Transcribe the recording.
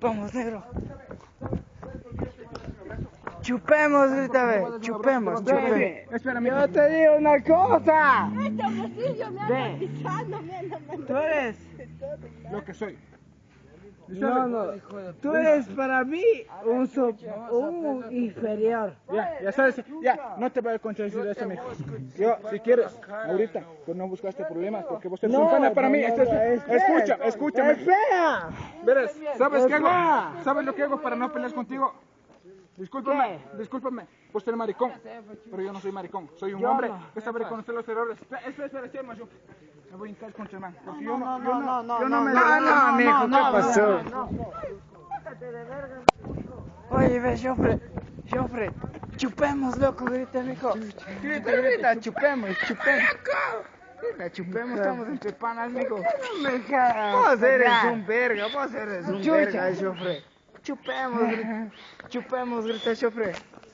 chupamos, negro. Chupemos, grita, ve. Chupemos, chupemos. Espérame. Yo te digo una cosa. Este hombrecillo me anda Ve. pisando, me anda mandando. Tú eres. Lo que soy. No, tú eres para mí un inferior. Ya sabes, ya, no te voy a contradecir eso, mijo. Yo, si quieres, ahorita, pues no buscaste problemas, porque vos eres un pana para mí. Escúchame. Espera. Verás, ¿sabes qué hago? Espera. ¿Sabes lo que hago para no pelear contigo? Discúlpame, vos eres maricón, pero yo no soy maricón, soy un Yo hombre no. que sabe reconocer los errores. Espera, macho. Me voy a hincar contra el man, porque yo No, mijo, ¿qué pasó? Oye, ve, Jofre, chupemos, loco, grita, mijo. Grita, chupemos. Grita, chupemos, estamos entre panas, mijo. Vos eres un verga, Jofre. Chupemos, grita, Jofre.